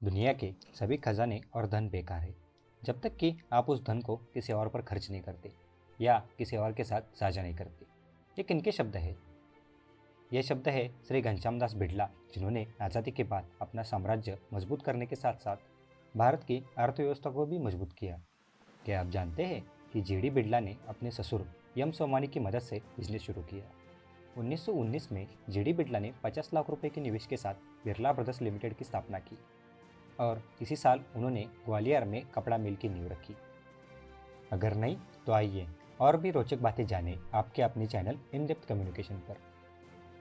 दुनिया के सभी खजाने और धन बेकार है जब तक कि आप उस धन को किसी और पर खर्च नहीं करते या किसी और के साथ साझा नहीं करते। ये किनके शब्द है? ये शब्द है श्री घनश्याम दास बिड़ला, जिन्होंने आज़ादी के बाद अपना साम्राज्य मजबूत करने के साथ साथ भारत की अर्थव्यवस्था को भी मजबूत किया। क्या आप जानते हैं कि जीडी बिड़ला ने अपने ससुर यम सोमानी की मदद से बिजनेस शुरू किया? 1919 में जीडी बिड़ला ने 50 लाख रुपए के निवेश के साथ बिरला ब्रदर्स लिमिटेड की स्थापना की और इसी साल उन्होंने ग्वालियर में कपड़ा मिल की नींव रखी। अगर नहीं तो आइए और भी रोचक बातें जानें आपके अपने चैनल इन डेप्थ कम्युनिकेशन पर।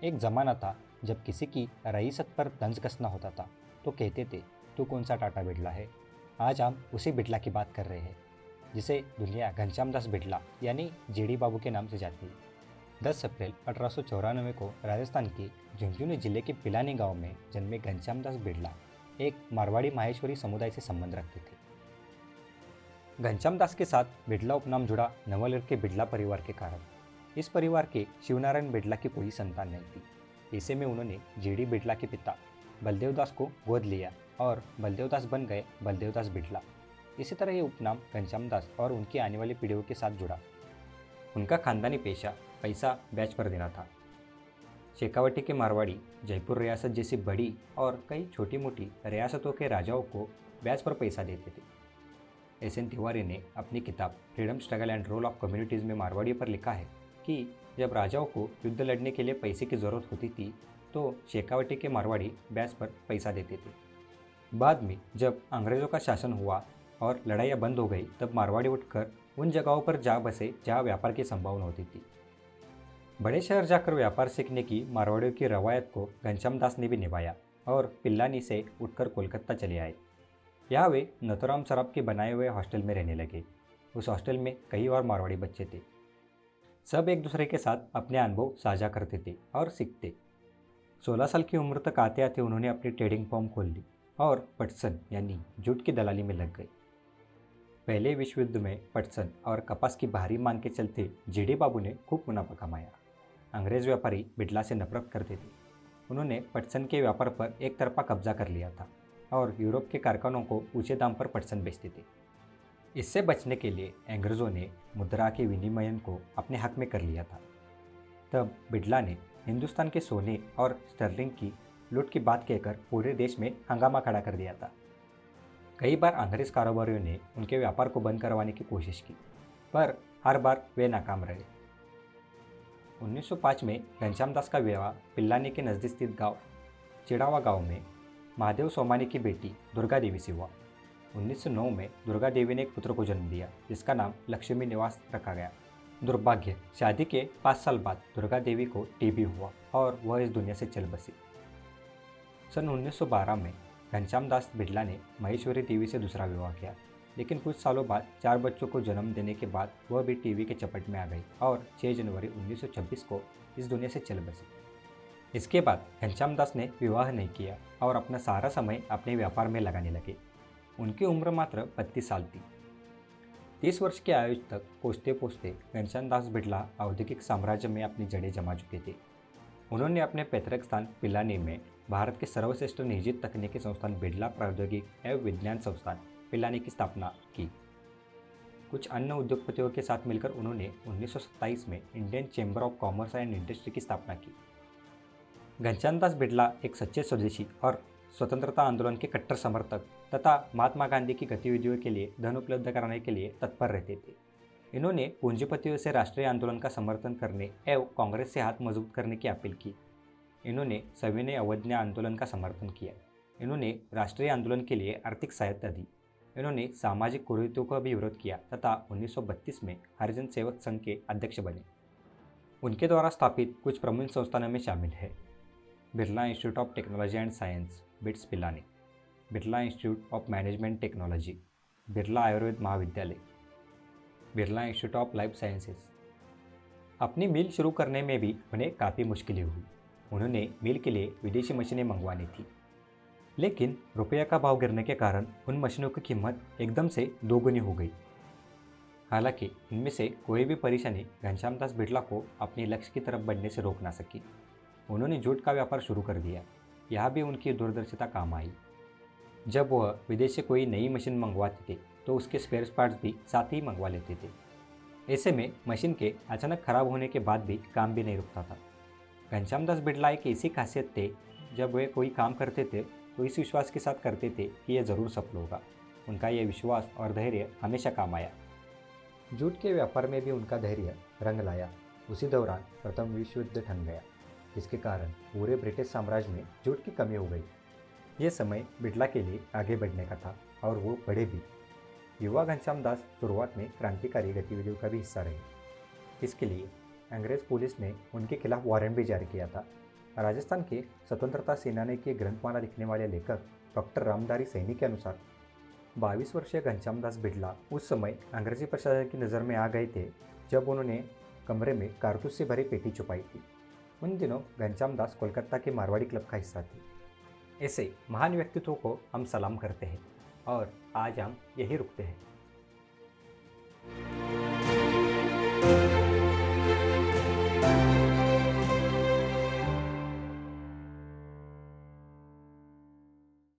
एक ज़माना था जब किसी की रईसत पर तंज कसना होता था तो कहते थे, तू कौन सा टाटा बिड़ला है। आज हम उसी बिड़ला की बात कर रहे हैं जिसे दुनिया घनश्याम दास बिड़ला यानी जेडी बाबू के नाम से जाती है। 10 अप्रैल 1894 को राजस्थान के झुंझुनू जिले के पिलानी गांव में जन्मे घनश्याम दास बिड़ला एक मारवाड़ी माहेश्वरी समुदाय से संबंध रखते थे। घनश्याम दास के साथ बिड़ला उपनाम जुड़ा नवलर के बिड़ला परिवार के कारण। इस परिवार के शिवनारायण बिड़ला की कोई संतान नहीं थी। ऐसे में उन्होंने जेडी बिड़ला के पिता बलदेव दास को गोद लिया और बलदेव दास बन गए बलदेव दास बिड़ला। इसी तरह ये उपनाम घनश्याम दास और उनकी आने वाली पीढ़ियों के साथ जुड़ा। उनका खानदानी पेशा पैसा बैच पर देना था। शेखावटी के मारवाड़ी जयपुर रियासत जैसी बड़ी और कई छोटी मोटी रियासतों के राजाओं को ब्याज पर पैसा देते थे। एस एन तिवारी ने अपनी किताब freedom struggle and role of communities में मारवाड़ियों पर लिखा है कि जब राजाओं को युद्ध लड़ने के लिए पैसे की ज़रूरत होती थी तो शेखावटी के मारवाड़ी ब्याज पर पैसा देते थे। बाद में जब अंग्रेज़ों का शासन हुआ और लड़ाइयाँ बंद हो गई तब मारवाड़ी उठकर उन जगहों पर जा बसे जहाँ व्यापार की संभावना होती थी। बड़े शहर जाकर व्यापार सीखने की मारवाड़ियों की रवायत को घनश्याम दास ने भी निभाया और पिल्लानी से उठकर कोलकाता चले आए। यहाँ वे नथुराम सराफ के बनाए हुए हॉस्टल में रहने लगे। उस हॉस्टल में कई और मारवाड़ी बच्चे थे। सब एक दूसरे के साथ अपने अनुभव साझा करते थे और सीखते। 16 साल की उम्र तक आते आते उन्होंने अपनी ट्रेडिंग फॉर्म खोल ली और पटसन यानी जूट की दलाली में लग गए। पहले विश्व युद्ध में पटसन और कपास की भारी मांग के चलते जेडी बाबू ने खूब मुनाफा कमाया। अंग्रेज व्यापारी बिड़ला से नफरत करते थे। उन्होंने पटसन के व्यापार पर एक तरफा कब्जा कर लिया था और यूरोप के कारखानों को ऊंचे दाम पर पटसन बेचते थे। इससे बचने के लिए अंग्रेजों ने मुद्रा के विनिमयन को अपने हक में कर लिया था। तब बिड़ला ने हिंदुस्तान के सोने और स्टर्लिंग की लूट की बात कहकर पूरे देश में हंगामा खड़ा कर दिया था। कई बार अंग्रेज कारोबारियों ने उनके व्यापार को बंद करवाने की कोशिश की, पर हर बार वे नाकाम रहे। 1905 में घनश्याम दास का विवाह पिल्लानी के नज़दीक स्थित गांव चिड़ावा गांव में महादेव सोमानी की बेटी दुर्गा देवी से हुआ। 1909 में दुर्गा देवी ने एक पुत्र को जन्म दिया जिसका नाम लक्ष्मी निवास रखा गया। दुर्भाग्य, शादी के 5 साल बाद दुर्गा देवी को टीबी हुआ और वह इस दुनिया से चल बसी। सन 1912 में घनश्याम दास बिड़ला ने महेश्वरी देवी से दूसरा विवाह किया, लेकिन कुछ सालों बाद 4 बच्चों को जन्म देने के बाद वह भी टीवी के चपेट में आ गई और 6 जनवरी 1926 को इस दुनिया से चल बसी। इसके बाद घनश्याम दास ने विवाह नहीं किया और अपना सारा समय अपने व्यापार में लगाने लगे। उनकी उम्र मात्र 32 साल थी। 30 वर्ष की आयु तक पहुँचते पहुँचते घनश्याम दास बिड़ला औद्योगिक साम्राज्य में अपनी जड़ें जमा चुके थे। उन्होंने अपने पैतृक स्थान पिलानी में भारत के सर्वश्रेष्ठ निजी तकनीकी संस्थान बिड़ला प्रौद्योगिक एवं विज्ञान संस्थान पिलानी की स्थापना की। कुछ अन्य उद्योगपतियों के साथ मिलकर उन्होंने 1927 में Indian chamber of commerce and industry की स्थापना की। घनश्याम दास बिड़ला एक सच्चे स्वदेशी और स्वतंत्रता आंदोलन के कट्टर समर्थक तथा महात्मा गांधी की गतिविधियों के लिए धन उपलब्ध कराने के लिए तत्पर रहते थे। इन्होंने पूंजीपतियों से राष्ट्रीय आंदोलन का समर्थन करने एवं कांग्रेस से हाथ मजबूत करने की अपील की। इन्होंने सविनय अवज्ञा आंदोलन का समर्थन किया। इन्होंने राष्ट्रीय आंदोलन के लिए आर्थिक सहायता दी। इन्होंने सामाजिक कुरीतियों का भी विरोध किया तथा 1932 में हरिजन सेवक संघ के अध्यक्ष बने। उनके द्वारा स्थापित कुछ प्रमुख संस्थानों में शामिल है Birla institute of technology and science BITS Pilani, Birla institute of management technology, Birla Ayurved Mahavidyalaya, Birla institute of life sciences. अपनी मिल शुरू करने में भी उन्हें काफ़ी मुश्किलें हुई। उन्होंने मिल के लिए विदेशी मशीनें मंगवानी थी, लेकिन रुपये का भाव गिरने के कारण उन मशीनों की कीमत एकदम से दोगुनी हो गई। हालांकि इनमें से कोई भी परेशानी घनश्याम दास बिड़ला को अपने लक्ष्य की तरफ बढ़ने से रोक ना सकी। उन्होंने जूट का व्यापार शुरू कर दिया। यहाँ भी उनकी दूरदर्शिता काम आई। जब वह विदेश से कोई नई मशीन मंगवाते थे तो उसके स्पेयर पार्ट्स भी साथ ही मंगवा लेते थे। ऐसे में मशीन के अचानक खराब होने के बाद भी काम भी नहीं रुकता था। घनश्याम दास बिड़ला एक ऐसी खासियत थे, जब वे कोई काम करते थे तो इस विश्वास के साथ करते थे कि यह ज़रूर सफल होगा। उनका यह विश्वास और धैर्य हमेशा काम आया। जूट के व्यापार में भी उनका धैर्य रंग लाया। उसी दौरान प्रथम विश्व युद्ध थम गया, जिसके कारण पूरे ब्रिटिश साम्राज्य में जूट की कमी हो गई। यह समय बिड़ला के लिए आगे बढ़ने का था और वो बढ़े भी। युवा घनश्याम दास शुरुआत में क्रांतिकारी गतिविधियों का भी हिस्सा रहे। इसके लिए अंग्रेज पुलिस ने उनके खिलाफ वारंट भी जारी किया था। राजस्थान के स्वतंत्रता सेनानी की ग्रंथमाला लिखने वाले लेखक डॉक्टर रामधारी सैनी के अनुसार 22 वर्षीय घनश्याम दास बिड़ला उस समय अंग्रेजी प्रशासन की नज़र में आ गए थे, जब उन्होंने कमरे में कारतूस से भरी पेटी छुपाई थी। उन दिनों घनश्याम दास कोलकाता के मारवाड़ी क्लब का हिस्सा थे। ऐसे महान व्यक्तित्वों को हम सलाम करते हैं और आज हम यही रुकते हैं।